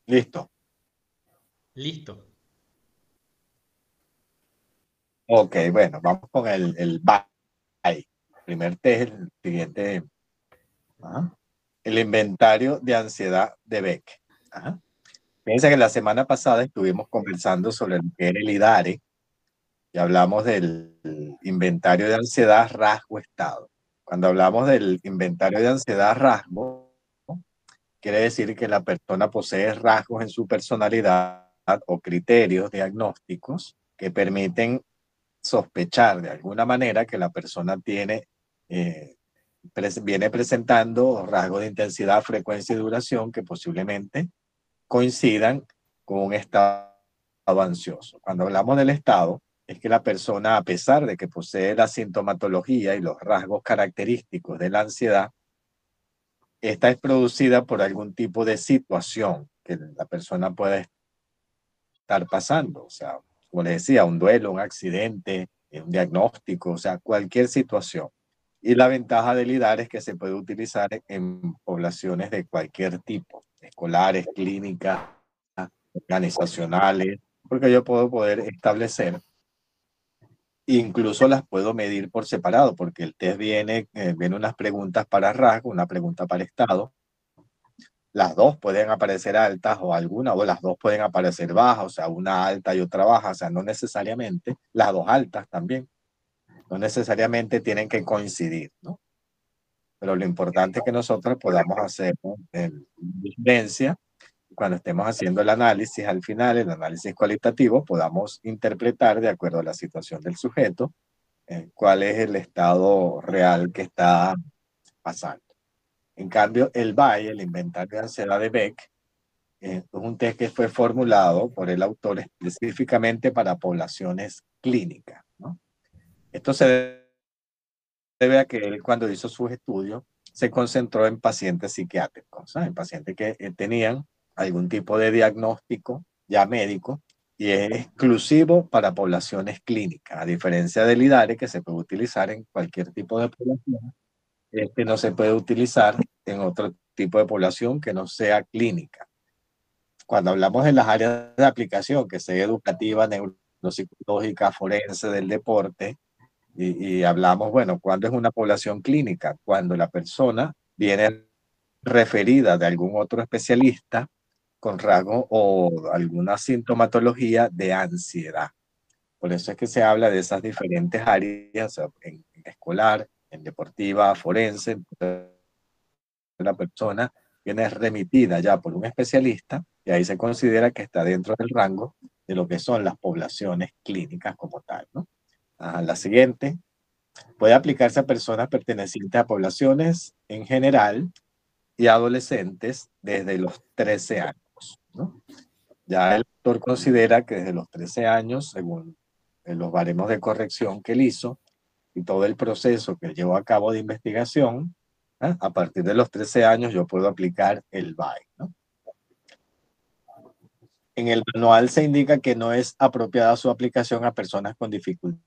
Listo. Listo. Ok, bueno, vamos con el BAI. Primer test, el siguiente. Ajá. El inventario de ansiedad de Beck. Ajá. Fíjense que la semana pasada estuvimos conversando sobre lo que era el IDARE y hablamos del inventario de ansiedad rasgo-estado. Cuando hablamos del inventario de ansiedad rasgo, quiere decir que la persona posee rasgos en su personalidad o criterios diagnósticos que permiten sospechar de alguna manera que la persona tiene, viene presentando rasgos de intensidad, frecuencia y duración que posiblemente coincidan con un estado ansioso. Cuando hablamos del estado, es que la persona, a pesar de que posee la sintomatología y los rasgos característicos de la ansiedad, esta es producida por algún tipo de situación que la persona puede estar pasando. O sea, como les decía, un duelo, un accidente, un diagnóstico, o sea, cualquier situación. Y la ventaja del IDAR es que se puede utilizar en poblaciones de cualquier tipo, escolares, clínicas, organizacionales, porque yo puedo poder establecer, incluso las puedo medir por separado, porque el test viene unas preguntas para rasgo, una pregunta para estado. Las dos pueden aparecer altas o alguna, o las dos pueden aparecer bajas, o sea, una alta y otra baja, o sea, no necesariamente, las dos altas también, no necesariamente tienen que coincidir, ¿no? Pero lo importante es que nosotros podamos hacer, ¿no?, diferencia cuando estemos haciendo el análisis al final, el análisis cualitativo, podamos interpretar de acuerdo a la situación del sujeto, cuál es el estado real que está pasando. En cambio, el BAI, el inventario de ansiedad de Beck, es un test que fue formulado por el autor específicamente para poblaciones clínicas, ¿no? Esto se debe a que él, cuando hizo sus estudios, se concentró en pacientes psiquiátricos, ¿sabes? En pacientes que tenían algún tipo de diagnóstico ya médico, y es exclusivo para poblaciones clínicas, a diferencia del IDARE, que se puede utilizar en cualquier tipo de población. Este no se puede utilizar en otro tipo de población que no sea clínica. Cuando hablamos de las áreas de aplicación, que sea educativa, neuropsicológica, forense, del deporte, y hablamos, bueno, ¿cuándo es una población clínica? Cuando la persona viene referida de algún otro especialista con rasgo o alguna sintomatología de ansiedad. Por eso es que se habla de esas diferentes áreas, o sea, en escolar, en deportiva, forense. La persona viene remitida ya por un especialista y ahí se considera que está dentro del rango de lo que son las poblaciones clínicas como tal, ¿no? La siguiente puede aplicarse a personas pertenecientes a poblaciones en general y adolescentes desde los 13 años, ¿no? Ya el autor considera que desde los 13 años, según los baremos de corrección que él hizo y todo el proceso que él llevó a cabo de investigación, a partir de los 13 años yo puedo aplicar el BAI, ¿no? En el manual se indica que no es apropiada su aplicación a personas con dificultades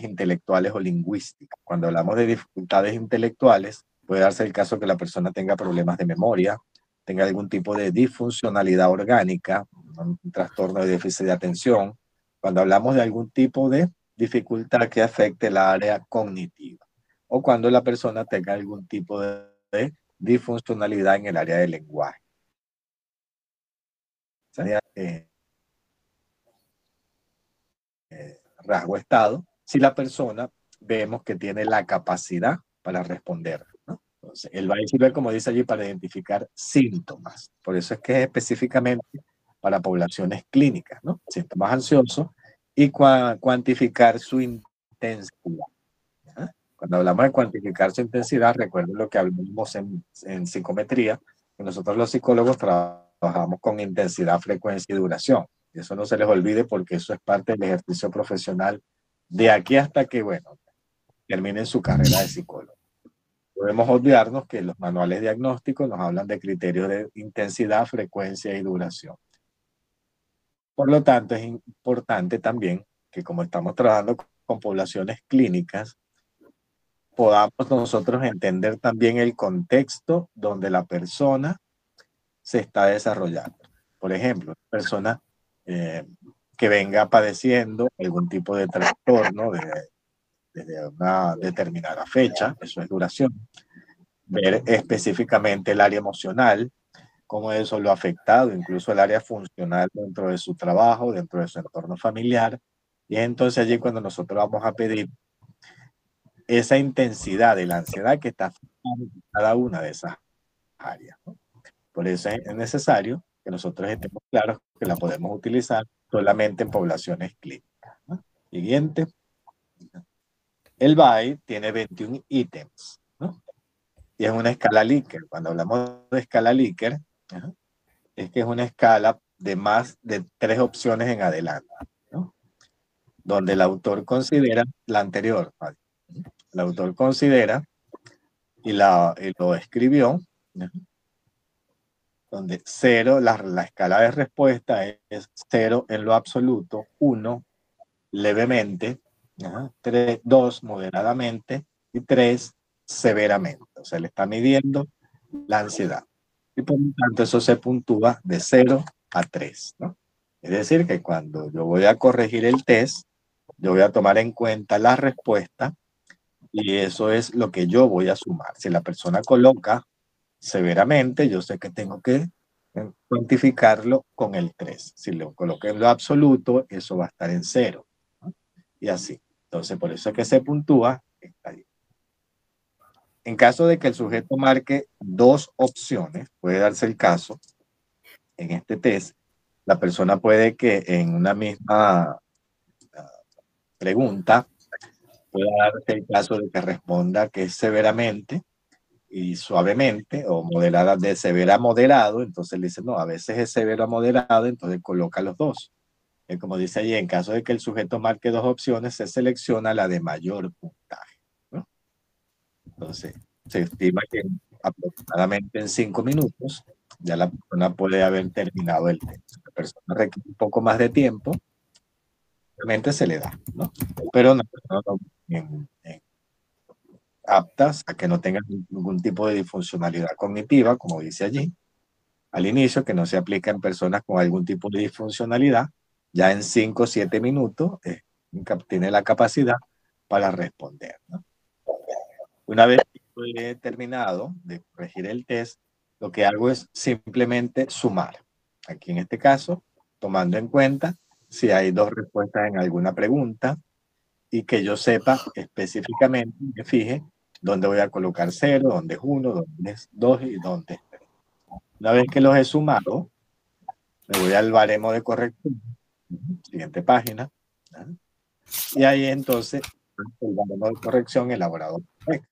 intelectuales o lingüísticas. Cuando hablamos de dificultades intelectuales, puede darse el caso que la persona tenga problemas de memoria, tenga algún tipo de disfuncionalidad orgánica, un trastorno de déficit de atención, cuando hablamos de algún tipo de dificultad que afecte la área cognitiva, o cuando la persona tenga algún tipo de disfuncionalidad en el área del lenguaje. Sería rasgo estado, si la persona vemos que tiene la capacidad para responder, ¿no? Entonces, él va a sirve, como dice allí, para identificar síntomas. Por eso es que es específicamente para poblaciones clínicas, ¿no? Síntomas ansiosos y cuantificar su intensidad. ¿Eh? Cuando hablamos de cuantificar su intensidad, recuerden lo que hablamos en psicometría, que nosotros los psicólogos trabajamos con intensidad, frecuencia y duración. Y eso no se les olvide porque eso es parte del ejercicio profesional de aquí hasta que, bueno, terminen su carrera de psicólogo. Podemos olvidarnos que los manuales diagnósticos nos hablan de criterios de intensidad, frecuencia y duración. Por lo tanto, es importante también que como estamos trabajando con poblaciones clínicas, podamos nosotros entender también el contexto donde la persona se está desarrollando. Por ejemplo, una persona que venga padeciendo algún tipo de trastorno desde una determinada fecha, eso es duración, ver específicamente el área emocional, cómo eso lo ha afectado, incluso el área funcional dentro de su trabajo, dentro de su entorno familiar. Y es entonces allí cuando nosotros vamos a pedir esa intensidad de la ansiedad que está afectando cada una de esas áreas, ¿no? Por eso es necesario que nosotros estemos claros que la podemos utilizar solamente en poblaciones clínicas, ¿no? Siguiente. El BAI tiene 21 ítems, ¿no? Y es una escala Likert. Cuando hablamos de escala Likert, es que es una escala de más de 3 opciones en adelante, ¿no? Donde el autor considera la anterior, ¿vale? El autor considera y lo escribió, ¿no? Donde 0, la escala de respuesta es 0 en lo absoluto, 1 levemente, 2 moderadamente y 3 severamente. O sea, le está midiendo la ansiedad. Y por lo tanto, eso se puntúa de 0 a 3, ¿no? Es decir, que cuando yo voy a corregir el test, yo voy a tomar en cuenta la respuesta y eso es lo que yo voy a sumar. Si la persona coloca severamente, yo sé que tengo que cuantificarlo con el 3. Si lo coloqué en lo absoluto, eso va a estar en 0, ¿no? Y así. Entonces, por eso es que se puntúa esta ahí. En caso de que el sujeto marque 2 opciones, puede darse el caso, en este test, la persona puede que en una misma pregunta pueda darse el caso de que responda que es severamente y suavemente, o moderada, de severa a moderado. Entonces le dice, no, a veces es severo a moderado, entonces coloca los dos. Como dice allí, en caso de que el sujeto marque 2 opciones, se selecciona la de mayor puntaje, ¿no? Entonces, se estima que aproximadamente en 5 minutos ya la persona puede haber terminado el test. Si la persona requiere un poco más de tiempo, realmente se le da, ¿no? Pero no, aptas a que no tengan ningún tipo de disfuncionalidad cognitiva, como dice allí, al inicio, que no se aplica en personas con algún tipo de disfuncionalidad, ya en 5 o 7 minutos tiene la capacidad para responder, ¿no? Una vez que he terminado de corregir el test, lo que hago es simplemente sumar. Aquí en este caso, tomando en cuenta si hay 2 respuestas en alguna pregunta y que yo sepa específicamente, me fije dónde voy a colocar 0, dónde es 1, dónde es 2 y dónde es 3. Una vez que los he sumado, me voy al baremo de corrección, siguiente página, ¿no? Y ahí entonces el baremo de corrección elaborado por PEC,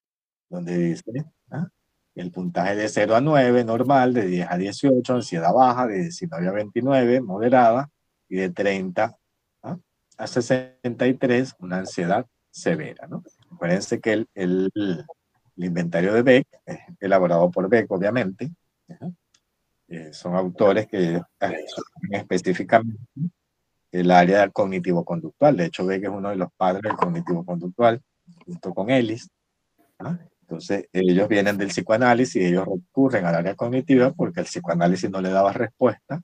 donde dice, ¿no?, el puntaje de 0 a 9 normal, de 10 a 18 ansiedad baja, de 19 a 29 moderada y de 30, ¿no?, a 63 una ansiedad severa, ¿no? Acuérdense que el inventario de Beck es elaborado por Beck, obviamente, ¿no? Son autores que específicamente el área cognitivo-conductual. De hecho, Beck es uno de los padres del cognitivo-conductual, junto con Ellis, ¿no? Entonces, ellos vienen del psicoanálisis y ellos recurren al área cognitiva porque el psicoanálisis no le daba respuesta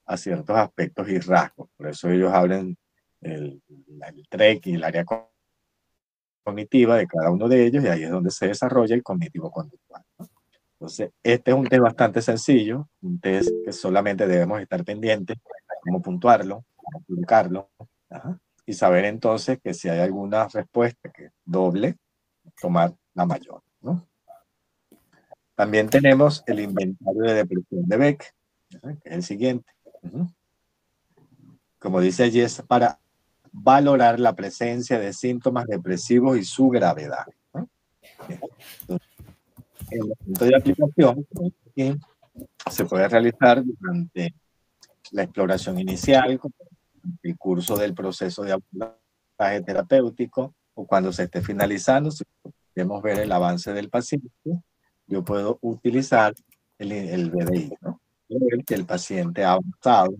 a ciertos aspectos y rasgos. Por eso ellos hablan el TREC y el área cognitiva de cada uno de ellos, y ahí es donde se desarrolla el cognitivo-conductual, ¿no? Entonces, este es un test bastante sencillo, un test que solamente debemos estar pendientes, cómo puntuarlo, cómo colocarlo, y saber entonces que si hay alguna respuesta que es doble, tomar la mayor, ¿no? También tenemos el inventario de depresión de Beck, que es el siguiente. Como dice allí, es para valorar la presencia de síntomas depresivos y su gravedad, ¿no? Entonces, el momento de aplicación se puede realizar durante la exploración inicial, el curso del proceso de abordaje terapéutico, o cuando se esté finalizando, si queremos ver el avance del paciente, yo puedo utilizar el BDI, ¿no? Ver que el paciente ha avanzado,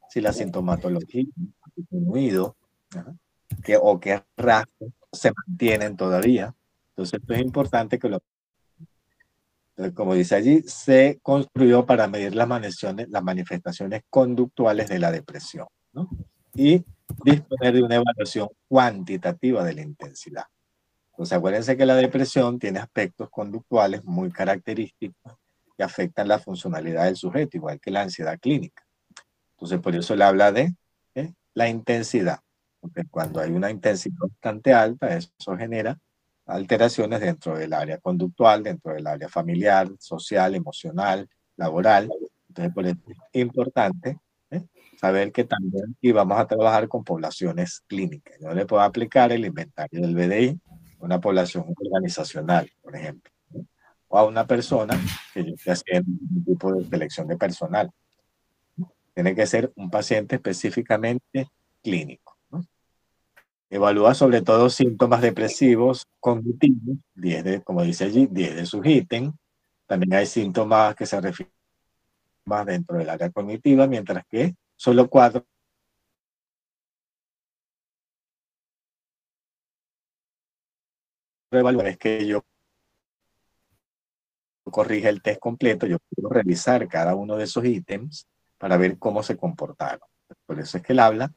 si la sintomatología ha disminuido, o qué rasgos se mantienen todavía, Entonces, esto es importante que como dice allí, se construyó para medir las manifestaciones conductuales de la depresión, ¿no? Y disponer de una evaluación cuantitativa de la intensidad. Entonces, acuérdense que la depresión tiene aspectos conductuales muy característicos que afectan la funcionalidad del sujeto, igual que la ansiedad clínica. Entonces, por eso le habla de la intensidad. Porque cuando hay una intensidad bastante alta, eso genera alteraciones dentro del área conductual, dentro del área familiar, social, emocional, laboral. Entonces, por eso es importante saber que también aquí vamos a trabajar con poblaciones clínicas. Yo le puedo aplicar el inventario del BDI a una población organizacional, por ejemplo, o a una persona que yo esté haciendo un tipo de selección de personal. Tiene que ser un paciente específicamente clínico, ¿no? Evalúa sobre todo síntomas depresivos cognitivos, 10 como dice allí, 10 de sus ítems. También hay síntomas que se refieren más dentro del área cognitiva, mientras que solo 4 evaluaciones que yo corrige el test completo, yo puedo revisar cada uno de esos ítems para ver cómo se comportaron. Por eso es que él habla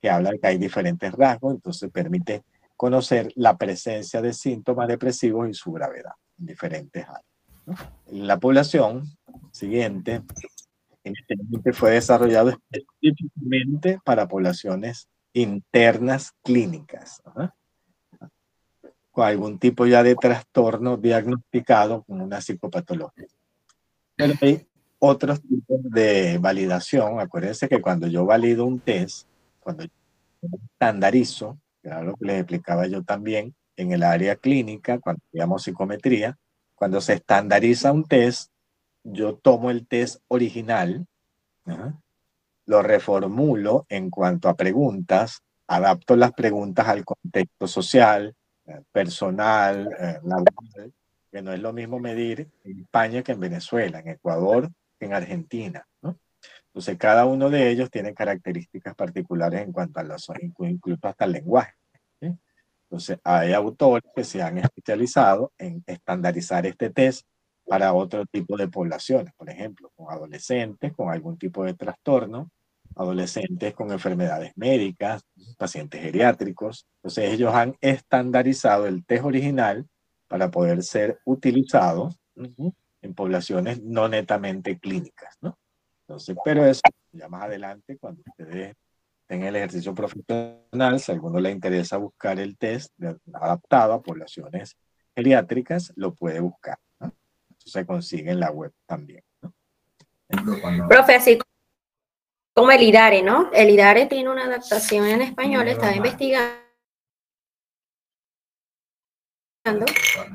de que hay diferentes rasgos, entonces permite conocer la presencia de síntomas depresivos y su gravedad en diferentes áreas, ¿no? La población siguiente inicialmente fue desarrollado específicamente para poblaciones internas clínicas, ¿no? Con algún tipo ya de trastorno diagnosticado con una psicopatología. Pero hay otros tipos de validación. Acuérdense que cuando yo valido un test, cuando yo estandarizo, que era lo que les explicaba yo también, en el área clínica, cuando digamos psicometría, cuando se estandariza un test, yo tomo el test original, ¿no? Lo reformulo en cuanto a preguntas, adapto las preguntas al contexto social, personal, laboral, que no es lo mismo medir en España que en Venezuela, en Ecuador que en Argentina, ¿no? Entonces, cada uno de ellos tiene características particulares en cuanto a los, incluso hasta el lenguaje, ¿sí? Entonces, hay autores que se han especializado en estandarizar este test para otro tipo de poblaciones, por ejemplo, con adolescentes con algún tipo de trastorno, adolescentes con enfermedades médicas, pacientes geriátricos. Entonces, ellos han estandarizado el test original para poder ser utilizado en poblaciones no netamente clínicas, ¿no? Entonces, pero eso ya más adelante, cuando ustedes en el ejercicio profesional, si a alguno le interesa buscar el test adaptado a poblaciones geriátricas, lo puede buscar, ¿no? Eso se consigue en la web también, ¿no? Profe, así como el IDARE, ¿no? El IDARE tiene una adaptación en español, estaba investigando,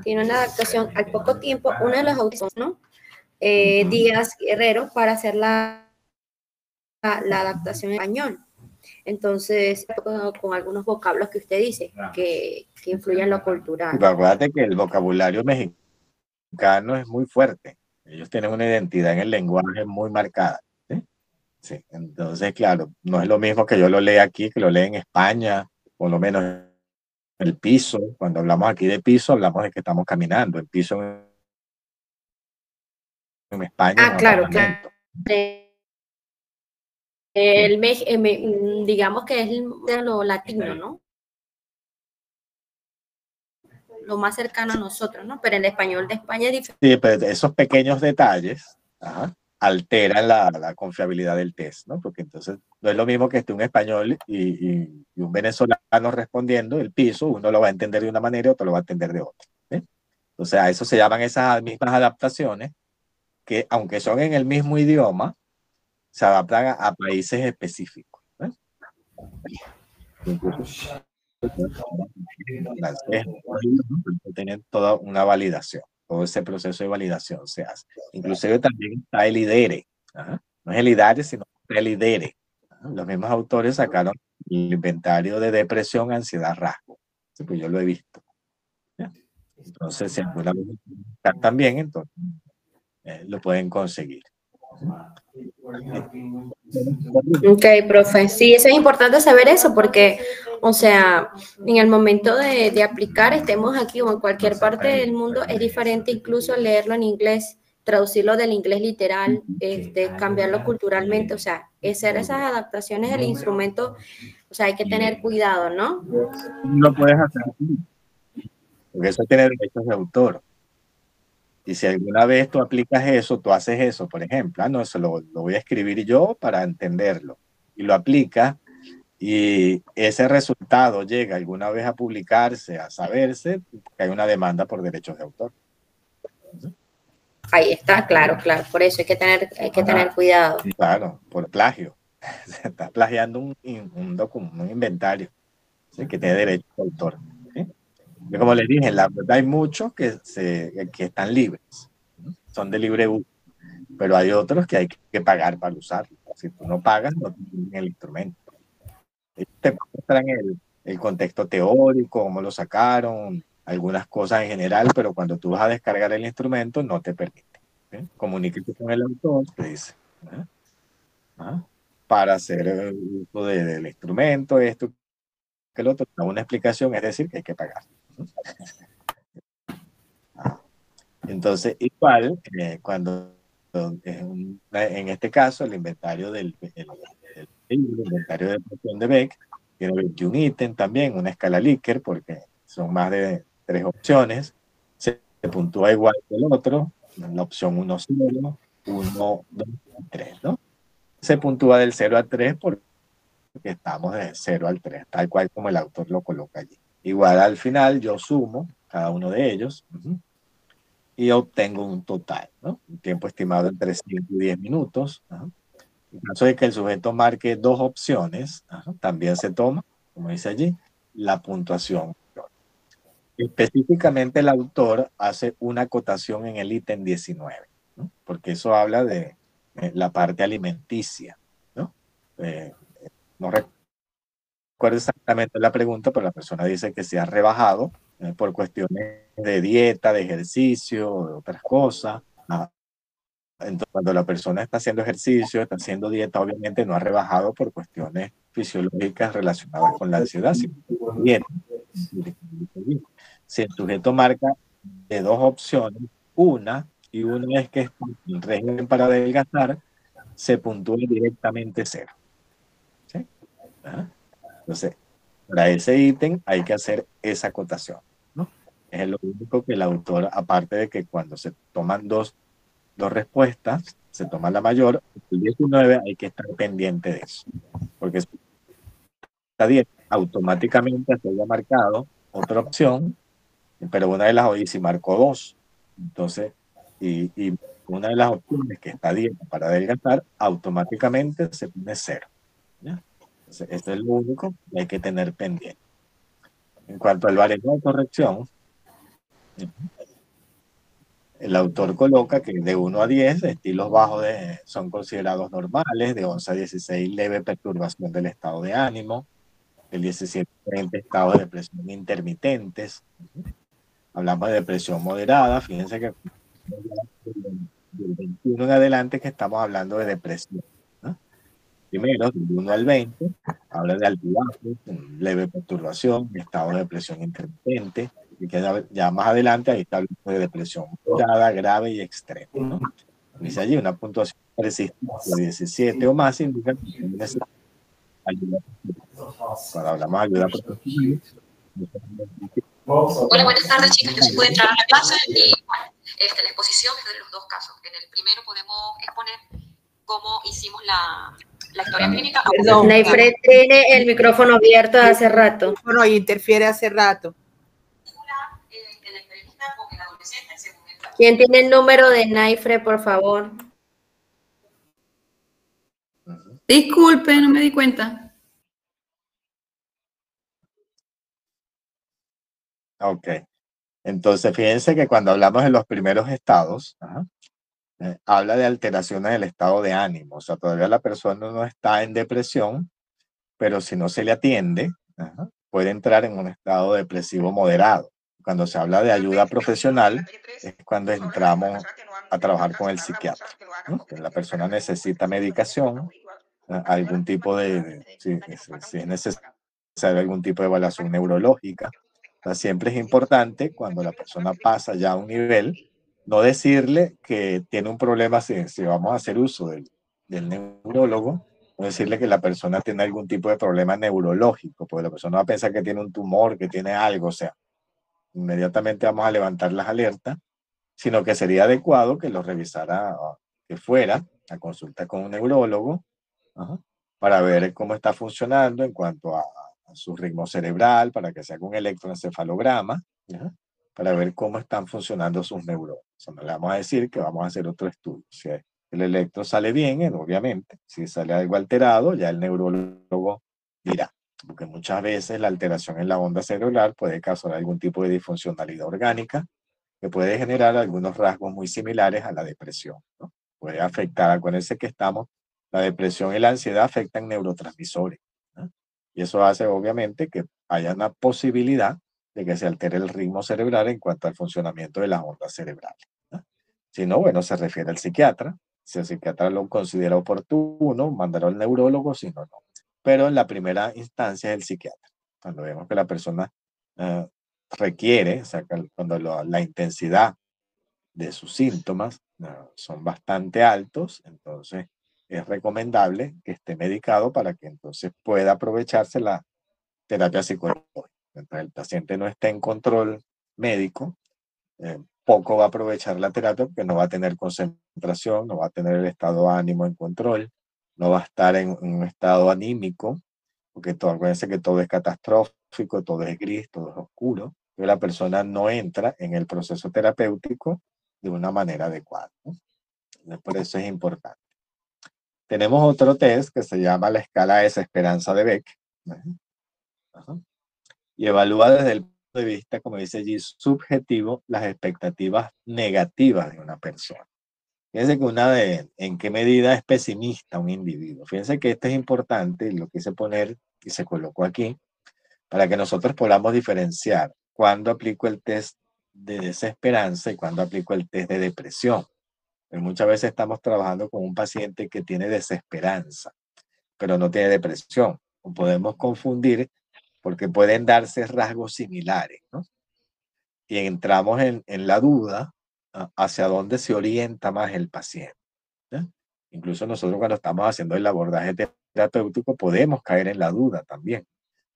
tiene una adaptación al poco tiempo, uno de los autores, ¿no? Díaz Guerrero, para hacer la adaptación en español. Entonces, con algunos vocablos que usted dice, que influyen en lo cultural. Pero acuérdate que el vocabulario mexicano es muy fuerte. Ellos tienen una identidad en el lenguaje muy marcada, ¿sí? Sí. Entonces, claro, no es lo mismo que yo lo lea aquí, que lo lea en España, por lo menos el piso. Cuando hablamos aquí de piso, hablamos de que estamos caminando. El piso en España es un apartamento. Digamos que es de lo latino, ¿no? Lo más cercano a nosotros, ¿no? Pero el español de España es diferente. Sí, pero esos pequeños detalles alteran la confiabilidad del test, ¿no? Porque entonces no es lo mismo que esté un español y un venezolano respondiendo el piso, uno lo va a entender de una manera y otro lo va a entender de otra, ¿sí? O sea, eso se llaman esas mismas adaptaciones que, aunque son en el mismo idioma, se adaptan a países específicos, ¿no? Tienen toda una validación, todo ese proceso de validación se hace. Inclusive también está el IDERE, no es el IDARE, sino el IDERE. Los mismos autores sacaron el inventario de depresión, ansiedad, rasgo. Pues yo lo he visto. Entonces, si alguna vez están también, entonces lo pueden conseguir. Ok, profe. Sí, eso es importante saber eso porque O sea, en el momento de aplicar, estemos aquí o en cualquier parte del mundo, es diferente incluso leerlo en inglés, traducirlo del inglés literal, cambiarlo culturalmente, o sea, hacer esas adaptaciones del instrumento, o sea, hay que tener cuidado, ¿no? No puedes hacer así, porque eso tiene derechos de autor. Y si alguna vez tú aplicas eso, tú haces eso, por ejemplo, no, eso lo voy a escribir yo para entenderlo, y lo aplicas, y ese resultado llega alguna vez a publicarse, a saberse, que hay una demanda por derechos de autor. Ahí está, claro, claro, por eso hay que tener cuidado. Claro, por plagio. Se está plagiando un inventario, ¿sí? Que tiene derecho de autor. ¿Sí? Y como les dije, en la verdad hay muchos que están libres, ¿no? Son de libre uso, pero hay otros que hay que pagar para usarlo. Si tú no pagas, no tienes el instrumento. Te muestran el contexto teórico, cómo lo sacaron, algunas cosas en general, pero cuando tú vas a descargar el instrumento, no te permite. ¿Sí? Comuníquete con el autor, te dice, para hacer el uso del instrumento, esto, que el otro, una explicación, es decir, que hay que pagar. Entonces, igual, cuando en este caso, el inventario el inventario de presión de Beck tiene 21 ítems también, una escala Likert, porque son más de 3 opciones. Se puntúa igual que el otro, la opción 1, 0, 1, 2, 3, ¿no? Se puntúa del 0 al 3 porque estamos de 0 al 3, tal cual como el autor lo coloca allí. Igual al final yo sumo cada uno de ellos y obtengo un total, ¿no? Un tiempo estimado entre 5 y 10 minutos. En caso de que el sujeto marque 2 opciones, también se toma, como dice allí, la puntuación. Específicamente el autor hace una acotación en el ítem 19, ¿no? Porque eso habla de la parte alimenticia, ¿no? No recuerdo exactamente la pregunta, pero la persona dice que se ha rebajado por cuestiones de dieta, de ejercicio, de otras cosas. Entonces, cuando la persona está haciendo ejercicio, está haciendo dieta, obviamente no ha rebajado por cuestiones fisiológicas relacionadas con la ansiedad, sino por dieta. Si el sujeto marca de 2 opciones, una es que es el régimen para adelgazar, se puntúa directamente 0. ¿Sí? Entonces, para ese ítem hay que hacer esa acotación, ¿no? Es lo único que el autor, aparte de que cuando se toman dos respuestas, se toma la mayor, el 19 hay que estar pendiente de eso, porque está bien, automáticamente se haya marcado otra opción, pero una de las hoy si marcó 2, entonces, y una de las opciones que está dieta para adelgazar, automáticamente se pone 0. ¿Ya? Entonces, esto es lo único que hay que tener pendiente. En cuanto al baremo de corrección, el autor coloca que de 1 a 10, estilos bajos son considerados normales, de 11 a 16, leve perturbación del estado de ánimo, del 17 a 20, estados de depresión intermitentes. Hablamos de depresión moderada, fíjense que del 21 en adelante que estamos hablando de depresión, ¿no? Primero, del 1 al 20, habla de altibajos, leve perturbación, estado de depresión intermitente, y que ya más adelante ahí está hablando de depresión moderada, grave y extrema, ¿no? Dice allí una puntuación persistente de 17 o más indica que necesita ayuda. Cuando hablamos de ayuda profesional. Hola, buenas tardes, chicas. Yo sí pude entrar a la clase y bueno, la exposición es de los dos casos. En el primero podemos exponer cómo hicimos la historia clínica. Perdón, Nayfred tiene el micrófono abierto hace rato. Bueno, y interfiere hace rato. ¿Quién tiene el número de Nayfred, por favor? Disculpe, no me di cuenta. Ok. Entonces, fíjense que cuando hablamos de los primeros estados, habla de alteraciones del estado de ánimo. O sea, todavía la persona no está en depresión, pero si no se le atiende, puede entrar en un estado depresivo moderado. Cuando se habla de ayuda profesional, es cuando entramos a trabajar con el psiquiatra, ¿no? Que la persona necesita medicación, algún tipo si es necesario hacer algún tipo de evaluación neurológica. O sea, siempre es importante cuando la persona pasa ya a un nivel, no decirle que tiene un problema si vamos a hacer uso del neurólogo, no decirle que la persona tiene algún tipo de problema neurológico, porque la persona va a pensar que tiene un tumor, que tiene algo, o sea, inmediatamente vamos a levantar las alertas, sino que sería adecuado que lo revisara, que fuera a consulta con un neurólogo, para ver cómo está funcionando en cuanto a su ritmo cerebral, para que se haga un electroencefalograma, para ver cómo están funcionando sus neuronas. O sea, no le vamos a decir que vamos a hacer otro estudio. Si el electro sale bien, obviamente. Si sale algo alterado, ya el neurólogo dirá. Porque muchas veces la alteración en la onda cerebral puede causar algún tipo de disfuncionalidad orgánica que puede generar algunos rasgos muy similares a la depresión, ¿no? Puede afectar, acuérdense que la depresión y la ansiedad afectan neurotransmisores, ¿no? Y eso hace obviamente que haya una posibilidad de que se altere el ritmo cerebral en cuanto al funcionamiento de las ondas cerebrales, ¿no? Si no, bueno, se refiere al psiquiatra. Si el psiquiatra lo considera oportuno, mandará al neurólogo, si no, no. Pero en la primera instancia es el psiquiatra. Cuando vemos que la persona requiere, o sea, cuando la intensidad de sus síntomas son bastante altos, entonces es recomendable que esté medicado para que entonces pueda aprovecharse la terapia psicológica. Mientras el paciente no esté en control médico, poco va a aprovechar la terapia porque no va a tener concentración, no va a tener el estado de ánimo en control, no va a estar en un estado anímico, porque acuérdense que todo es catastrófico, todo es gris, todo es oscuro, pero la persona no entra en el proceso terapéutico de una manera adecuada, ¿no? Por eso es importante. Tenemos otro test que se llama la escala de desesperanza de Beck, y evalúa desde el punto de vista, como dice allí, subjetivo, las expectativas negativas de una persona. Fíjense que en qué medida es pesimista un individuo. Fíjense que esto es importante, lo quise poner y se colocó aquí, para que nosotros podamos diferenciar cuándo aplico el test de desesperanza y cuándo aplico el test de depresión. Pero muchas veces estamos trabajando con un paciente que tiene desesperanza, pero no tiene depresión. O podemos confundir porque pueden darse rasgos similares, ¿no? Y entramos en la duda hacia dónde se orienta más el paciente, ¿no? Incluso nosotros cuando estamos haciendo el abordaje terapéutico podemos caer en la duda también.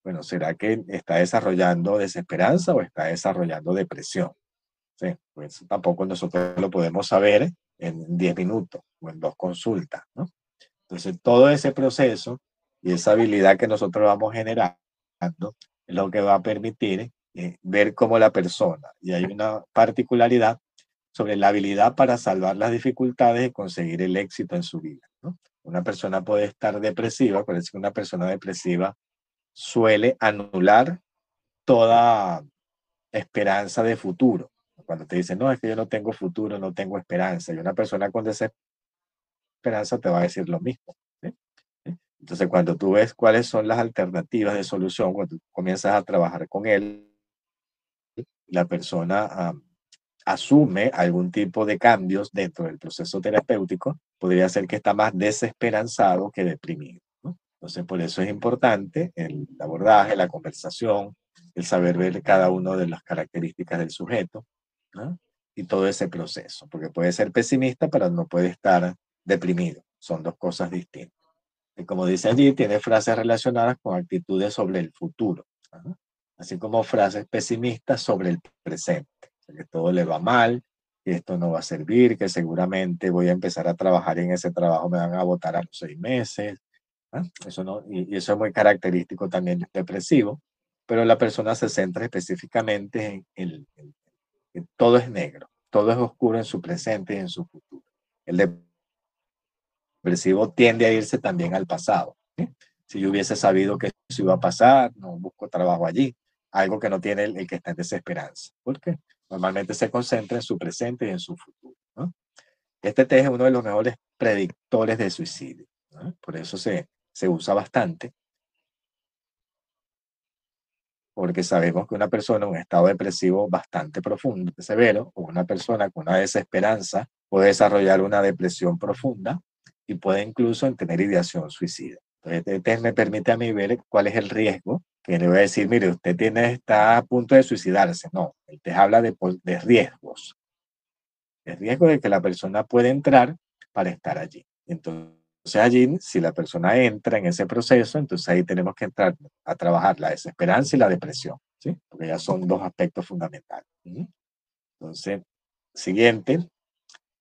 Bueno, ¿será que está desarrollando desesperanza o está desarrollando depresión? Sí, pues tampoco nosotros lo podemos saber en 10 minutos o en 2 consultas, ¿no? Entonces, todo ese proceso y esa habilidad que nosotros vamos generando es lo que va a permitir ver cómo la persona, y hay una particularidad sobre la habilidad para salvar las dificultades y conseguir el éxito en su vida, ¿no? Una persona puede estar depresiva, parece que una persona depresiva suele anular toda esperanza de futuro. Cuando te dicen, no, es que yo no tengo futuro, no tengo esperanza, y una persona con desesperanza te va a decir lo mismo, ¿sí? Entonces, cuando tú ves cuáles son las alternativas de solución, cuando tú comienzas a trabajar con él, la persona asume algún tipo de cambios dentro del proceso terapéutico, podría ser que está más desesperanzado que deprimido, ¿no? Entonces, por eso es importante el abordaje, la conversación, el saber ver cada una de las características del sujeto, ¿no? Y todo ese proceso, porque puede ser pesimista, pero no puede estar deprimido. Son dos cosas distintas. Y como dice allí, tiene frases relacionadas con actitudes sobre el futuro, ¿no? Así como frases pesimistas sobre el presente, o sea, que todo le va mal, que esto no va a servir, que seguramente voy a empezar a trabajar y en ese trabajo me van a botar a los 6 meses, ¿no? Eso no, y eso es muy característico también del depresivo, pero la persona se centra específicamente en todo es negro, todo es oscuro en su presente y en su futuro. El depresivo tiende a irse también al pasado, ¿sí? Si yo hubiese sabido que eso iba a pasar, no busco trabajo allí, algo que no tiene el que está en desesperanza, porque normalmente se concentra en su presente y en su futuro, ¿no? Este test es uno de los mejores predictores de suicidio, ¿no? Por eso se usa bastante, porque sabemos que una persona en un estado depresivo bastante profundo, severo, o una persona con una desesperanza puede desarrollar una depresión profunda y puede incluso tener ideación suicida. Entonces, este test me permite a mí ver cuál es el riesgo que le voy a decir, mire, usted está a punto de suicidarse. No, el test habla de riesgos. El riesgo de que la persona puede entrar para estar allí. Entonces allí, si la persona entra en ese proceso, entonces ahí tenemos que entrar a trabajar la desesperanza y la depresión, ¿sí? Porque ya son dos aspectos fundamentales. Entonces, siguiente,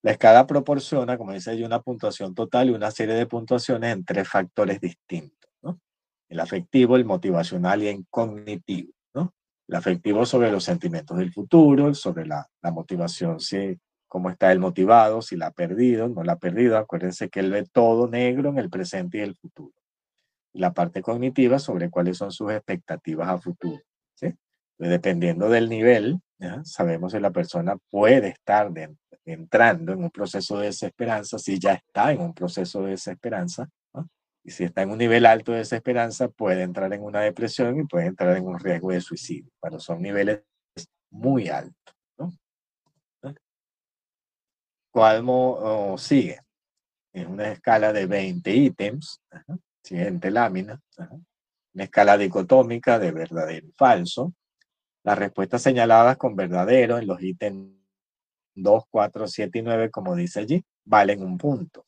la escala proporciona, como dice allí, una puntuación total y una serie de puntuaciones en 3 factores distintos, ¿no? El afectivo, el motivacional y el cognitivo, ¿no? El afectivo sobre los sentimientos del futuro, sobre la motivación, si cómo está el motivado, si la ha perdido, no la ha perdido. Acuérdense que él ve todo negro en el presente y el futuro. Y la parte cognitiva sobre cuáles son sus expectativas a futuro, ¿sí? Entonces, dependiendo del nivel, ¿ya? Sabemos si la persona puede estar entrando en un proceso de desesperanza, si ya está en un proceso de desesperanza, ¿no? Y si está en un nivel alto de desesperanza, puede entrar en una depresión y puede entrar en un riesgo de suicidio, pero son niveles muy altos, ¿no? ¿Cuál sigue? Es una escala de 20 ítems. Siguiente lámina. Una escala dicotómica de verdadero y falso. Las respuestas señaladas con verdadero en los ítems 2, 4, 7 y 9, como dice allí, valen un punto.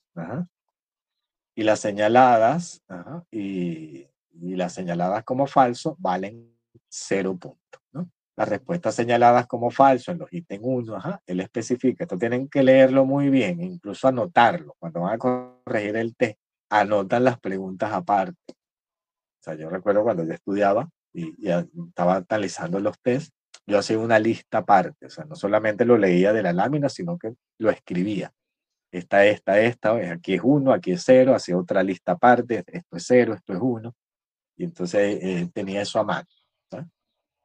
Y las señaladas, y las señaladas como falso valen 0 puntos, ¿no? Las respuestas señaladas como falso en los ítems 1, él especifica, esto tienen que leerlo muy bien, incluso anotarlo. Cuando van a corregir el test, anotan las preguntas aparte. O sea, yo recuerdo cuando yo estudiaba y estaba analizando los test, yo hacía una lista aparte. O sea, no solamente lo leía de la lámina, sino que lo escribía. Esta, aquí es 1, aquí es 0, hacía otra lista aparte, esto es 0, esto es 1. Y entonces tenía eso a mano, ¿sabes?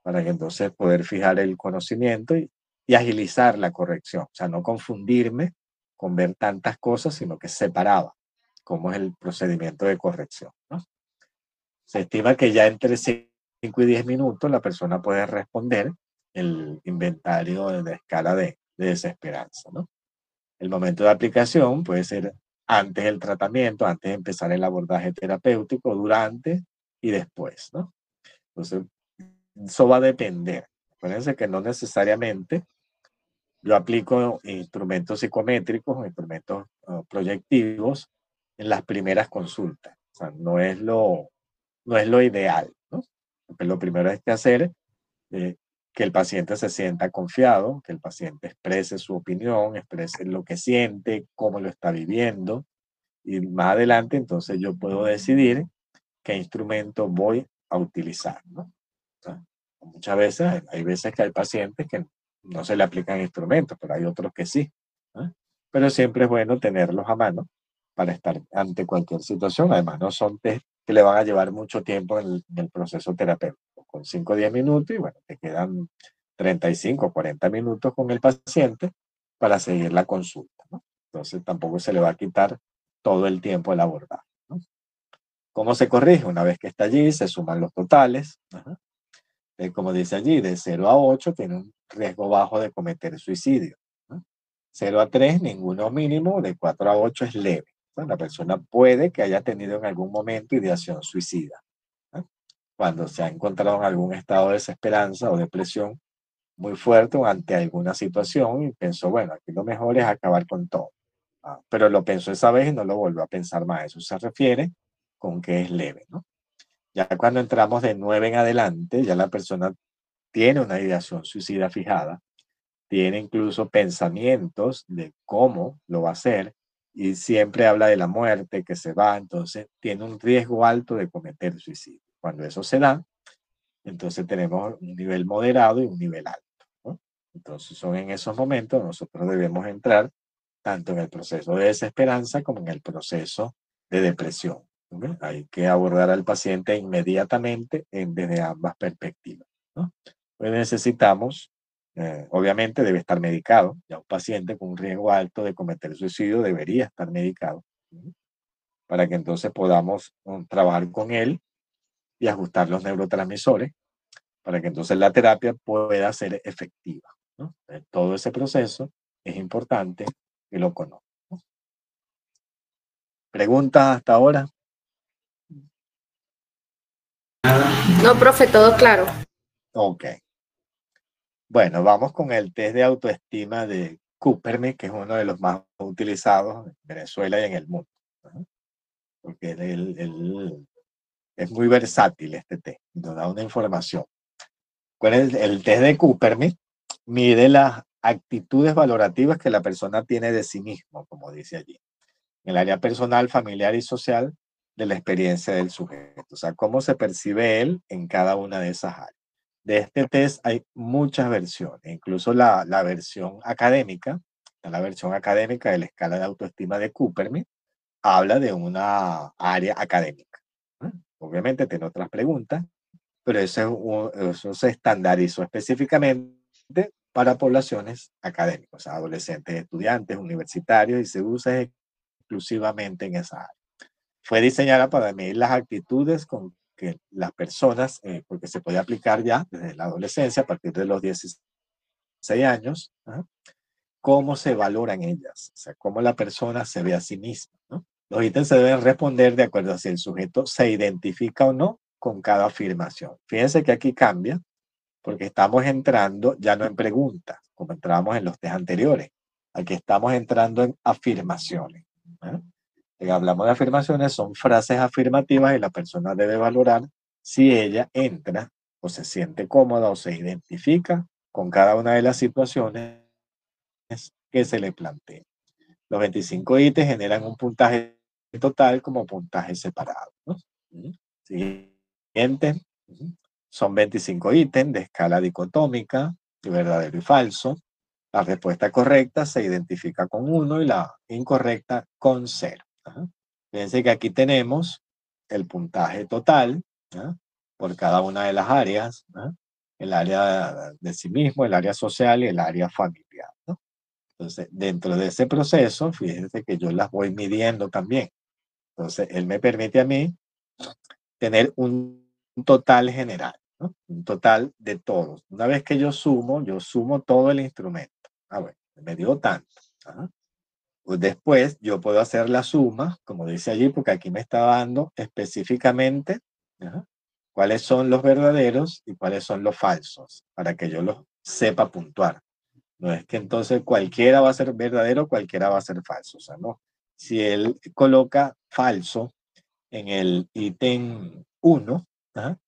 Para que entonces poder fijar el conocimiento y agilizar la corrección. O sea, no confundirme con ver tantas cosas, sino que separaba cómo es el procedimiento de corrección, ¿no? Se estima que ya entre 5 y 10 minutos la persona puede responder el inventario de escala de desesperanza, ¿no? El momento de aplicación puede ser antes del tratamiento, antes de empezar el abordaje terapéutico, durante y después, ¿no? Entonces, eso va a depender. Acuérdense que no necesariamente yo aplico instrumentos psicométricos o instrumentos proyectivos en las primeras consultas. O sea, no es lo ideal, ¿no? Porque lo primero es que hacer que el paciente se sienta confiado, que el paciente exprese su opinión, exprese lo que siente, cómo lo está viviendo, y más adelante entonces yo puedo decidir qué instrumento voy a utilizar, ¿no? O sea, muchas veces, hay veces que hay pacientes que no se le aplican instrumentos, pero hay otros que sí, ¿no? Pero siempre es bueno tenerlos a mano para estar ante cualquier situación. Además, no son test que le van a llevar mucho tiempo en el proceso terapéutico. Con 5 o 10 minutos, y bueno, te quedan 35 o 40 minutos con el paciente para seguir la consulta, ¿no? Entonces, tampoco se le va a quitar todo el tiempo el abordaje, ¿no? ¿Cómo se corrige? Una vez que está allí, se suman los totales. Como dice allí, de 0 a 8 tiene un riesgo bajo de cometer suicidio. 0 a 3, ninguno mínimo, de 4 a 8 es leve. La persona puede que haya tenido en algún momento ideación suicida, ¿no? Cuando se ha encontrado en algún estado de desesperanza o depresión muy fuerte o ante alguna situación y pensó, bueno, aquí lo mejor es acabar con todo. Pero lo pensó esa vez y no lo volvió a pensar más. Eso se refiere con que es leve, ¿no? Ya cuando entramos de 9 en adelante, ya la persona tiene una ideación suicida fijada, tiene incluso pensamientos de cómo lo va a hacer y siempre habla de la muerte, que se va, entonces tiene un riesgo alto de cometer suicidio. Cuando eso se da, entonces tenemos un nivel moderado y un nivel alto, ¿no? Entonces son en esos momentos nosotros debemos entrar tanto en el proceso de desesperanza como en el proceso de depresión, ¿okay? Hay que abordar al paciente inmediatamente desde ambas perspectivas, ¿no? Pues necesitamos, obviamente debe estar medicado. Ya un paciente con un riesgo alto de cometer suicidio debería estar medicado, ¿no? Para que entonces podamos trabajar con él y ajustar los neurotransmisores para que entonces la terapia pueda ser efectiva, ¿no? Todo ese proceso es importante que lo conozca. ¿Preguntas hasta ahora? No, profe, todo claro. Ok. Bueno, vamos con el test de autoestima de Cooperman, que es uno de los más utilizados en Venezuela y en el mundo, ¿no? Porque es muy versátil este test, nos da una información. ¿Cuál es el test de Cooperman? Mide las actitudes valorativas que la persona tiene de sí mismo, como dice allí, en el área personal, familiar y social de la experiencia del sujeto. O sea, cómo se percibe él en cada una de esas áreas. De este test hay muchas versiones, incluso la versión académica, la versión académica de la escala de autoestima de Cooperman, habla de una área académica, ¿no? Obviamente tiene otras preguntas, pero eso se estandarizó específicamente para poblaciones académicas, o sea, adolescentes, estudiantes, universitarios, y se usa exclusivamente en esa área. Fue diseñada para medir las actitudes con que las personas, porque se puede aplicar ya desde la adolescencia, a partir de los 16 años, ¿no? Cómo se valoran ellas, o sea, cómo la persona se ve a sí misma, ¿no? Los ítems se deben responder de acuerdo a si el sujeto se identifica o no con cada afirmación. Fíjense que aquí cambia, porque estamos entrando ya no en preguntas, como entrábamos en los test anteriores. Aquí estamos entrando en afirmaciones, ¿no? Hablamos de afirmaciones, son frases afirmativas y la persona debe valorar si ella entra o se siente cómoda o se identifica con cada una de las situaciones que se le plantea. Los 25 ítems generan un puntaje total como puntaje separado, ¿no? Siguiente. Son 25 ítems de escala dicotómica, de verdadero y falso. La respuesta correcta se identifica con 1 y la incorrecta con 0. Fíjense que aquí tenemos el puntaje total, ¿no?, por cada una de las áreas, ¿no?, el área de sí mismo, el área social y el área familiar, ¿no? Entonces, dentro de ese proceso, fíjense que yo las voy midiendo también. Entonces, él me permite a mí tener un total general, ¿no?, un total de todos. Una vez que yo sumo todo el instrumento. Ah, bueno, me dio tanto. Ajá. Pues después yo puedo hacer la suma, como dice allí, porque aquí me está dando específicamente, ¿ajá?, cuáles son los verdaderos y cuáles son los falsos, para que yo los sepa puntuar. No es que entonces cualquiera va a ser verdadero, cualquiera va a ser falso. O sea, no. Si él coloca falso en el ítem 1, ¿ajá?,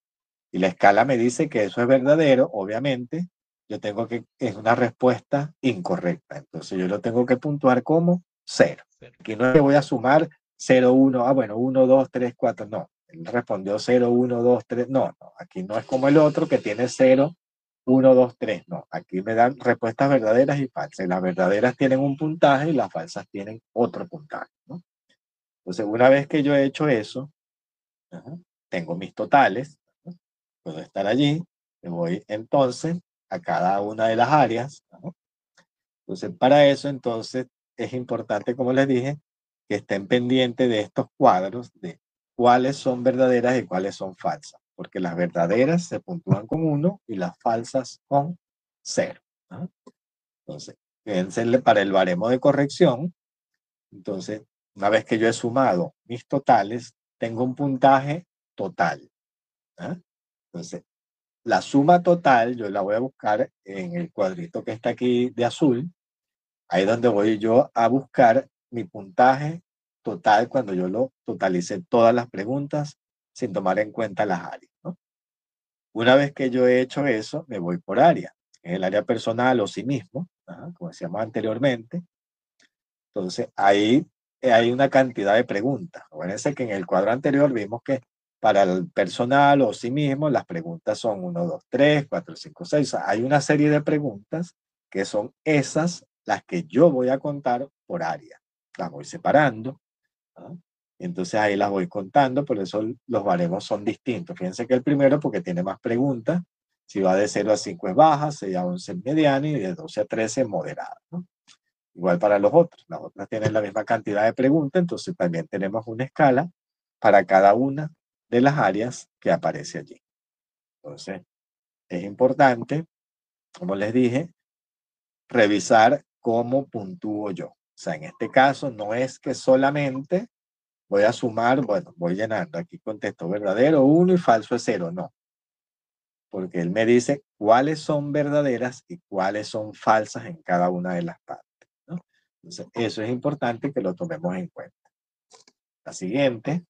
y la escala me dice que eso es verdadero, obviamente, yo tengo que, es una respuesta incorrecta. Entonces yo lo tengo que puntuar como 0. Aquí no es que voy a sumar 0, 1, bueno, 1, 2, 3, 4, no. Él respondió 0, 1, 2, 3, no. Aquí no es como el otro que tiene 0, 1, 2, 3, no. Aquí me dan respuestas verdaderas y falsas. Y las verdaderas tienen un puntaje y las falsas tienen otro puntaje, ¿no? Entonces, una vez que yo he hecho eso, ajá, tengo mis totales, ¿no?, puedo estar allí, me voy entonces a cada una de las áreas, ¿no? Entonces, para eso, entonces, es importante, como les dije, que estén pendientes de estos cuadros, de cuáles son verdaderas y cuáles son falsas, porque las verdaderas se puntúan con 1 y las falsas con 0, ¿no? Entonces, fíjense para el baremo de corrección. Entonces, una vez que yo he sumado mis totales, tengo un puntaje total, ¿ah? Entonces, la suma total yo la voy a buscar en el cuadrito que está aquí de azul. Ahí es donde voy yo a buscar mi puntaje total cuando yo lo totalice todas las preguntas sin tomar en cuenta las áreas, ¿no? Una vez que yo he hecho eso, me voy por área. En el área personal o sí mismo, como decíamos anteriormente. Entonces, ahí hay una cantidad de preguntas. Acuérdense que en el cuadro anterior vimos que para el personal o sí mismo, las preguntas son 1, 2, 3, 4, 5, 6. O sea, hay una serie de preguntas que son esas las que yo voy a contar por área. Las voy separando, ¿no? Entonces ahí las voy contando, por eso los baremos son distintos. Fíjense que el primero, porque tiene más preguntas, si va de 0 a 5 es baja, 6 a 11 es mediana y de 12 a 13 es moderada, ¿no? Igual para los otros. Las otras tienen la misma cantidad de preguntas, entonces también tenemos una escala para cada una de las áreas que aparece allí. Entonces, es importante, como les dije, revisar cómo puntúo yo. O sea, en este caso no es que solamente voy a sumar, bueno, voy llenando. Aquí contesto verdadero 1 y falso es 0. No, porque él me dice cuáles son verdaderas y cuáles son falsas en cada una de las partes, ¿no? Entonces, eso es importante que lo tomemos en cuenta. La siguiente.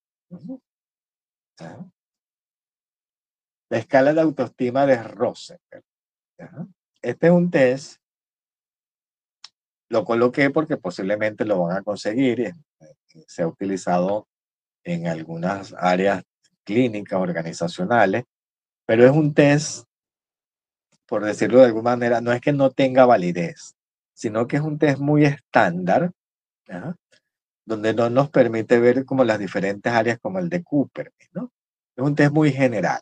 La escala de autoestima de Rosenberg. Este es un test. Lo coloqué porque posiblemente lo van a conseguir. Se ha utilizado en algunas áreas clínicas, organizacionales, pero es un test, por decirlo de alguna manera, no es que no tenga validez, sino que es un test muy estándar, ¿ya? Donde no nos permite ver como las diferentes áreas como el de Cooper, ¿no? Es un test muy general,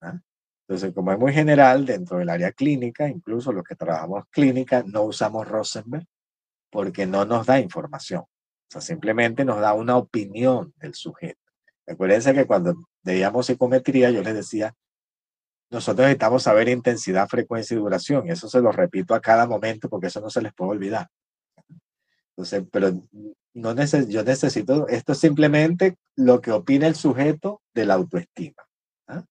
¿ya? Entonces, como es muy general dentro del área clínica, incluso los que trabajamos clínica, no usamos Rosenberg porque no nos da información. O sea, simplemente nos da una opinión del sujeto. Acuérdense que cuando veíamos psicometría, yo les decía, nosotros necesitamos saber intensidad, frecuencia y duración. Y eso se lo repito a cada momento porque eso no se les puede olvidar. Entonces, pero no yo necesito, esto es simplemente lo que opina el sujeto de la autoestima. ¿Ah?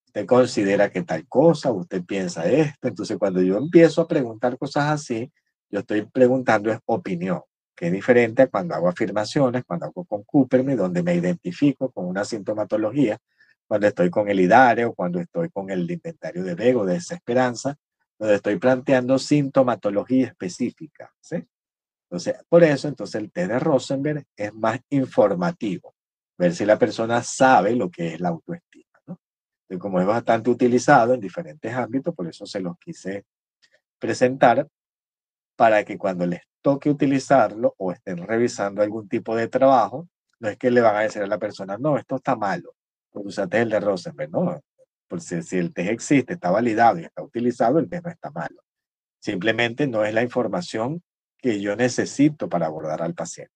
Usted considera que tal cosa, usted piensa esto. Entonces, cuando yo empiezo a preguntar cosas así, yo estoy preguntando es opinión, que es diferente a cuando hago afirmaciones, cuando hago con Cooperman, donde me identifico con una sintomatología, cuando estoy con el IDARE o cuando estoy con el inventario de Bego, de desesperanza, donde estoy planteando sintomatología específica, ¿sí? Entonces, por eso, entonces el test de Rosenberg es más informativo, ver si la persona sabe lo que es la autoestima, ¿no? Y como es bastante utilizado en diferentes ámbitos, por eso se los quise presentar, para que cuando les toque utilizarlo o estén revisando algún tipo de trabajo, no es que le van a decir a la persona, no, esto está malo, porque usaste el de Rosenberg, no. Por si el test existe, está validado y está utilizado, el test no está malo. Simplemente no es la información que yo necesito para abordar al paciente,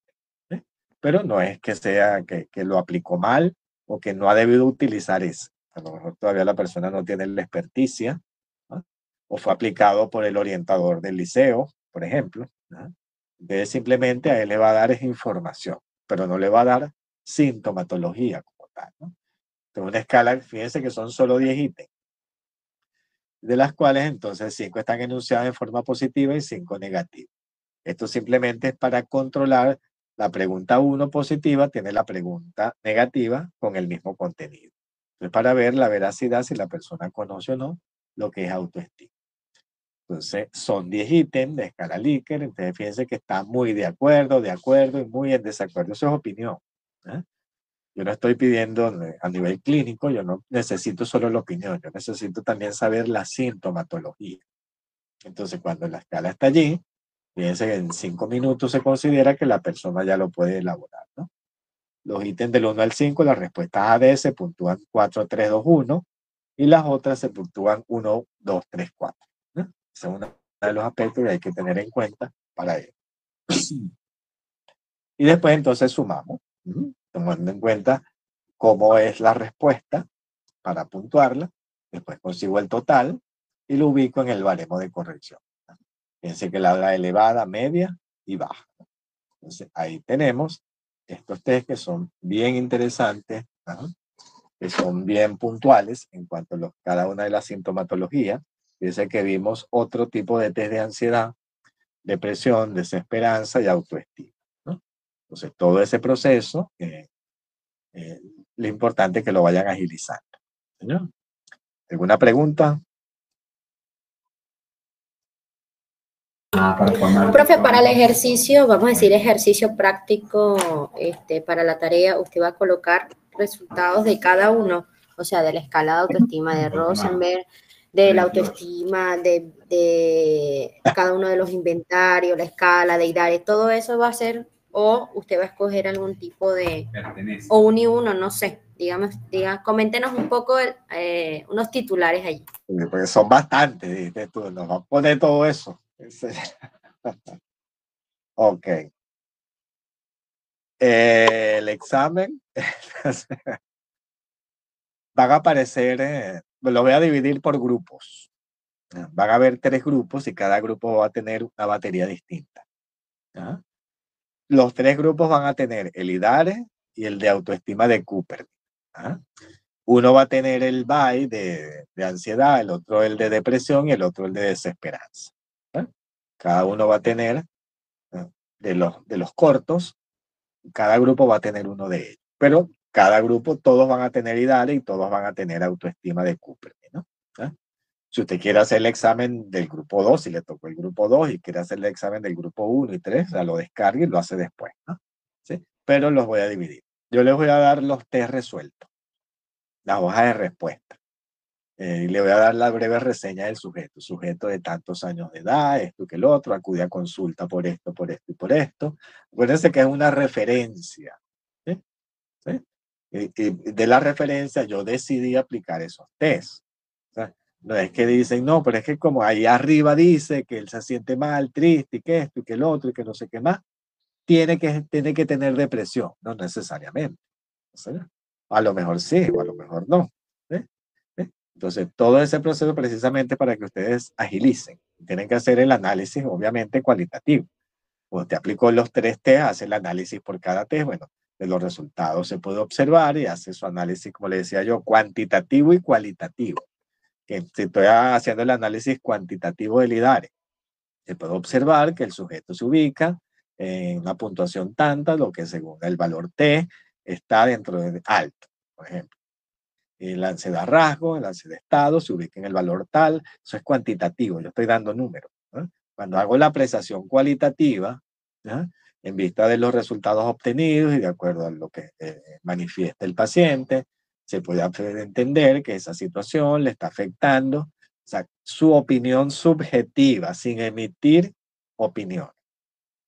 ¿sí? Pero no es que sea que lo aplicó mal o que no ha debido utilizar eso. A lo mejor todavía la persona no tiene la experticia, ¿no? O fue aplicado por el orientador del liceo, por ejemplo, ¿no? Entonces simplemente a él le va a dar esa información, pero no le va a dar sintomatología como tal, ¿no? Entonces una escala, fíjense que son solo 10 ítems, de las cuales entonces 5 están enunciadas en forma positiva y 5 negativa. Esto simplemente es para controlar la pregunta 1 positiva, tiene la pregunta negativa con el mismo contenido. Entonces, para ver la veracidad si la persona conoce o no lo que es autoestima. Entonces, son 10 ítems de escala Likert, entonces fíjense que está muy de acuerdo y muy en desacuerdo. Eso es opinión, ¿eh? Yo no estoy pidiendo a nivel clínico, yo no necesito solo la opinión, yo necesito también saber la sintomatología. Entonces, cuando la escala está allí, fíjense que en 5 minutos se considera que la persona ya lo puede elaborar, ¿no? Los ítems del 1 al 5, las respuestas A, D se puntúan 4, 3, 2, 1 y las otras se puntúan 1, 2, 3, 4. ¿No? Ese es uno de los aspectos que hay que tener en cuenta para ello. Y después entonces sumamos, tomando en cuenta cómo es la respuesta para puntuarla. Después consigo el total y lo ubico en el baremo de corrección. Fíjense que la da elevada, media y baja. Entonces ahí tenemos estos test que son bien interesantes, ¿no? Que son bien puntuales en cuanto a cada una de las sintomatologías. Fíjense que vimos otro tipo de test de ansiedad, depresión, desesperanza y autoestima, ¿no? Entonces todo ese proceso, lo importante es que lo vayan agilizando. ¿Señor? ¿Alguna pregunta? Profe, para el ejercicio, vamos a decir ejercicio práctico, para la tarea, usted va a colocar resultados de cada uno, o sea, de la escala de autoestima de Rosenberg, de la autoestima de cada uno de los inventarios, la escala de IDARE, todo eso va a ser, o usted va a escoger algún tipo de, o un y uno, no sé, digamos, coméntenos un poco unos titulares allí. Porque son bastantes, dices tú, nos va a poner todo eso. Ok. El examen van a aparecer, lo voy a dividir por grupos. Van a haber 3 grupos y cada grupo va a tener una batería distinta. ¿Ya? Los 3 grupos van a tener el IDARE, y el de autoestima de Cooper. ¿Ah? Uno va a tener el BAI de ansiedad, el otro el de depresión y el otro el de desesperanza. ¿Ah? Cada uno va a tener de los cortos, cada grupo va a tener uno de ellos. Pero cada grupo, todos van a tener IDARE y todos van a tener autoestima de Cooper, ¿no? ¿Ah? Si usted quiere hacer el examen del grupo 2, si le tocó el grupo 2 y quiere hacer el examen del grupo 1 y 3, o sea, lo descargue y lo hace después, ¿no? ¿Sí? Pero los voy a dividir. Yo les voy a dar los test resueltos, las hojas de respuesta. Y le voy a dar la breve reseña del sujeto. Sujeto de tantos años de edad, esto que el otro, acude a consulta por esto y por esto. Acuérdense que es una referencia. ¿Sí? ¿Sí? Y de la referencia yo decidí aplicar esos test. O sea, no es que dicen, no, pero es que como ahí arriba dice que él se siente mal, triste, y que esto, y que el otro, y que no sé qué más, tiene que tener depresión. No necesariamente. ¿Sí? A lo mejor sí, o a lo mejor no. ¿Sí? ¿Sí? Entonces, todo ese proceso precisamente para que ustedes agilicen. Tienen que hacer el análisis, obviamente, cualitativo. Cuando te aplicó los 3 test, hace el análisis por cada test. Bueno, de los resultados se puede observar y hace su análisis, como le decía yo, cuantitativo y cualitativo. Que si estoy haciendo el análisis cuantitativo del IDARE, se puede observar que el sujeto se ubica en una puntuación tanta, lo que según el valor T está dentro de alto, por ejemplo. El ansiedad rasgo, el ansiedad estado, se ubica en el valor tal, eso es cuantitativo, yo estoy dando números. ¿No? Cuando hago la apreciación cualitativa, ¿no? En vista de los resultados obtenidos y de acuerdo a lo que manifiesta el paciente, se puede entender que esa situación le está afectando, o sea, su opinión subjetiva, sin emitir opinión.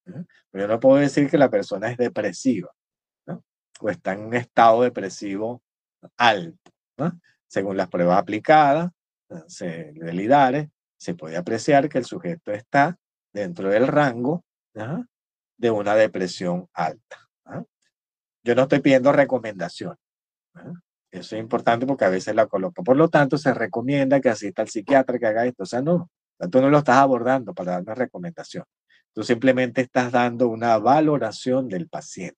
¿No? Pero yo no puedo decir que la persona es depresiva, ¿no? O está en un estado depresivo alto, ¿no? Según las pruebas aplicadas del IDARE, se puede apreciar que el sujeto está dentro del rango, ¿no? De una depresión alta. ¿No? Yo no estoy pidiendo recomendación. ¿No? Eso es importante porque a veces la coloco. Por lo tanto, se recomienda que asista al psiquiatra que haga esto. O sea, no, tú no lo estás abordando para dar una recomendación. Tú simplemente estás dando una valoración del paciente.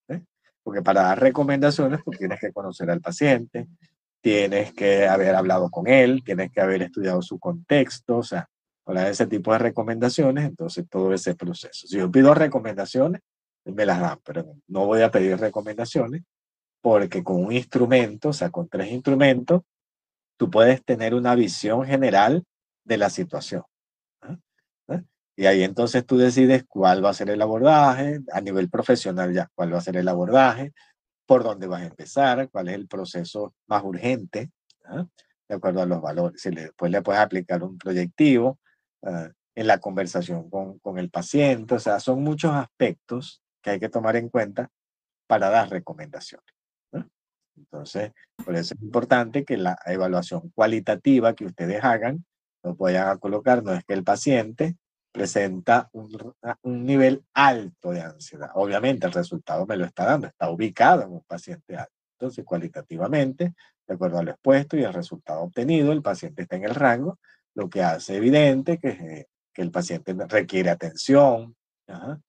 ¿Eh? Porque para dar recomendaciones, tú tienes que conocer al paciente, tienes que haber hablado con él, tienes que haber estudiado su contexto, o sea, para ese tipo de recomendaciones, entonces todo ese proceso. Si yo pido recomendaciones, me las dan, pero no voy a pedir recomendaciones porque con un instrumento, o sea, con 3 instrumentos, tú puedes tener una visión general de la situación. ¿Eh? ¿Eh? Y ahí entonces tú decides cuál va a ser el abordaje, a nivel profesional ya, cuál va a ser el abordaje, por dónde vas a empezar, cuál es el proceso más urgente, ¿eh? De acuerdo a los valores. Si después le puedes aplicar un proyectivo en la conversación con el paciente, o sea, son muchos aspectos que hay que tomar en cuenta para dar recomendaciones. ¿No? Entonces, por eso es importante que la evaluación cualitativa que ustedes hagan lo puedan colocar, no es que el paciente presenta un nivel alto de ansiedad. Obviamente el resultado me lo está dando, está ubicado en un paciente alto. Entonces, cualitativamente, de acuerdo a lo expuesto y el resultado obtenido, el paciente está en el rango, lo que hace evidente que el paciente requiere atención. ¿Ajá?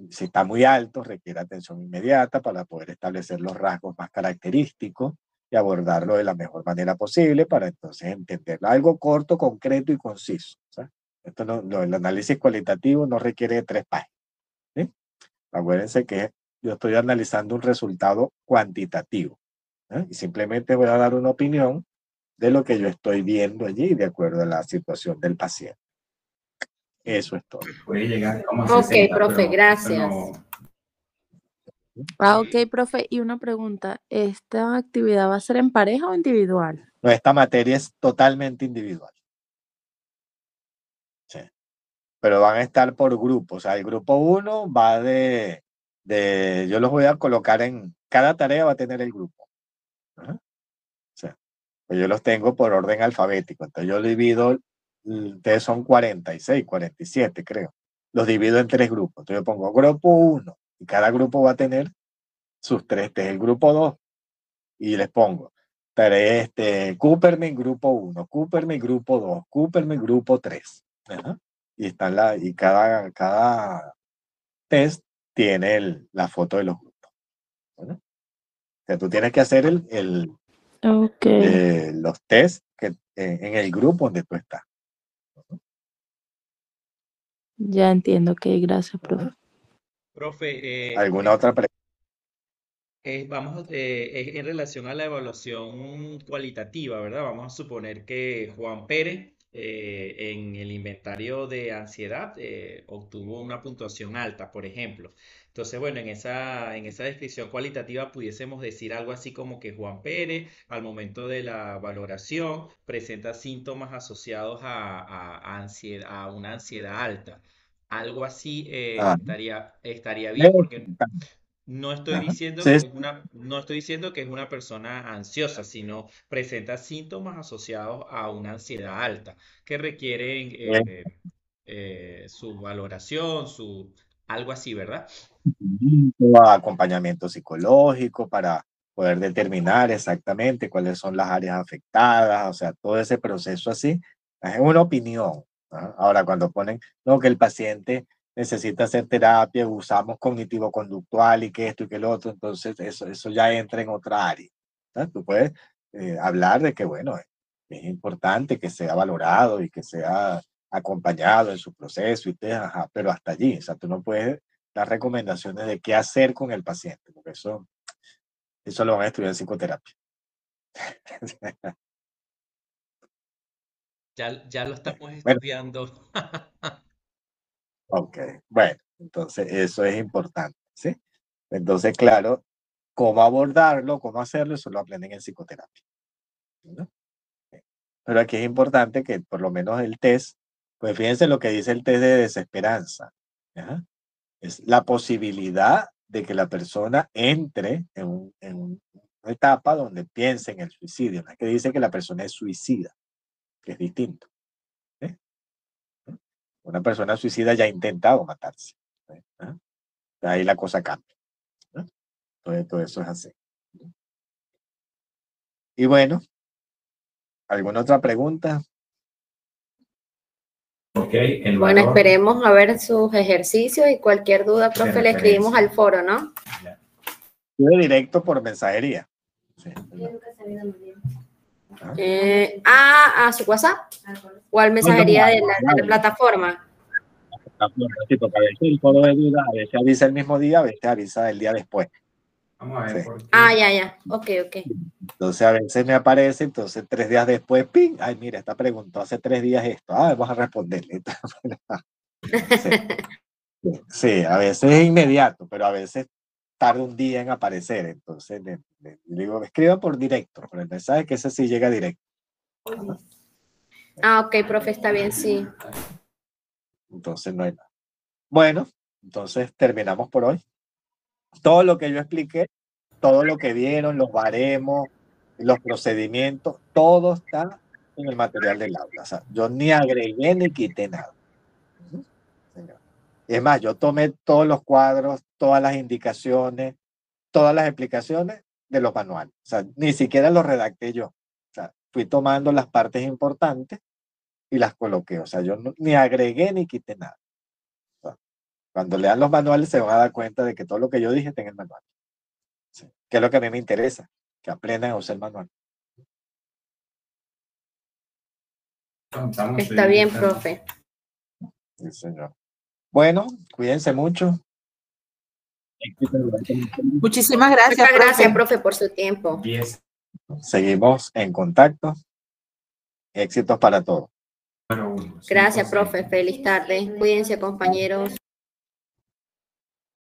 Si está muy alto, requiere atención inmediata para poder establecer los rasgos más característicos y abordarlo de la mejor manera posible para entonces entender algo corto, concreto y conciso. ¿Sí? Esto el análisis cualitativo no requiere 3 páginas. ¿Sí? Acuérdense que yo estoy analizando un resultado cuantitativo. ¿Sí? Y simplemente voy a dar una opinión de lo que yo estoy viendo allí de acuerdo a la situación del paciente. Eso es todo. Puede llegar como a 60, profe, gracias. Ok, profe, y una pregunta, ¿esta actividad va a ser en pareja o individual? No, esta materia es totalmente individual. Sí. Pero van a estar por grupos. O sea, el grupo 1 va yo los voy a colocar en, cada tarea va a tener el grupo. Ajá. O sea, pues yo los tengo por orden alfabético. Entonces yo divido, ustedes son 46, 47 creo. Los divido en 3 grupos. Entonces yo pongo grupo 1 y cada grupo va a tener sus 3 test. El grupo 2 y les pongo Cooperman grupo 1, Cooperman grupo 2, Cooperman grupo 3. Ajá. Y cada test tiene la foto de los grupos. ¿Bueno? sea, tú tienes que hacer Ok, los test en el grupo donde tú estás. ya entiendo. Ok, gracias, profe. Profe, ¿Alguna otra pregunta? vamos en relación a la evaluación cualitativa, ¿verdad? Vamos a suponer que Juan Pérez en el inventario de ansiedad obtuvo una puntuación alta, por ejemplo. Entonces, bueno, en esa descripción cualitativa pudiésemos decir algo así como que Juan Pérez, al momento de la valoración, presenta síntomas asociados a a una ansiedad alta. Algo así Ah, estaría bien porque no estoy ajá. diciendo Sí, que no estoy diciendo que es una persona ansiosa, sino presenta síntomas asociados a una ansiedad alta que requieren su valoración, algo así, ¿verdad? acompañamiento psicológico para poder determinar exactamente cuáles son las áreas afectadas, o sea, todo ese proceso así, es una opinión. ¿No? Ahora, cuando ponen, no, que el paciente necesita hacer terapia, usamos cognitivo-conductual y que esto y que lo otro, entonces eso ya entra en otra área. ¿No? Tú puedes hablar de que, bueno, es importante que sea valorado y que sea acompañado en su proceso, ajá, pero hasta allí, o sea, tú no puedes dar recomendaciones de qué hacer con el paciente, porque eso lo van a estudiar en psicoterapia. Ya lo estamos Bueno, estudiando. ok, bueno, entonces eso es importante, ¿sí? Entonces, claro, cómo abordarlo, cómo hacerlo, eso lo aprenden en psicoterapia, ¿no? Pero aquí es importante que por lo menos el test, pues fíjense lo que dice el test de desesperanza, ¿ya? Es la posibilidad de que la persona entre en una etapa donde piense en el suicidio. No es que dice que la persona es suicida, que es distinto. ¿Eh? Una persona suicida ya ha intentado matarse. ¿Eh? Ahí la cosa cambia. ¿No? Todo eso es así. Y bueno, ¿alguna otra pregunta? Ok, el Bueno, valor esperemos a ver sus ejercicios y cualquier duda, de profe, le escribimos referencia. al foro, ¿no? Ya. Yo directo por mensajería. Sí. A su WhatsApp o al mensajería de la plataforma. Sí, porque a veces el foro de duda, a veces avisa el mismo día, a veces avisa el día después. Vamos a ver Sí. por qué. Ya. Ok. Entonces a veces me aparece, entonces 3 días después, ¡ping! Ay, mira, esta preguntó hace 3 días esto. Vamos a responderle. Sí. Sí, a veces es inmediato, pero a veces tarda un día en aparecer. Entonces le digo, escriba por directo, por el mensaje que ese sí llega directo. Ok, profe, está bien, sí. Entonces no hay nada. Bueno, entonces terminamos por hoy. Todo lo que yo expliqué, todo lo que vieron, los baremos, los procedimientos, todo está en el material del aula. O sea, yo ni agregué ni quité nada. Es más, yo tomé todos los cuadros, todas las indicaciones, todas las explicaciones de los manuales. O sea, ni siquiera los redacté yo. O sea, fui tomando las partes importantes y las coloqué. O sea, yo ni agregué ni quité nada. O sea, cuando lean los manuales se van a dar cuenta de que todo lo que yo dije está en el manual. Sí. Que es lo que a mí me interesa, que aprendan a usar el manual. Está bien, profe. Sí, señor. Bueno, cuídense mucho. Muchísimas gracias, Muchas gracias, profe. profe, por su tiempo. 10. Seguimos en contacto. Éxitos para todos. Número 1. Gracias, profe. Feliz tarde. Cuídense, compañeros.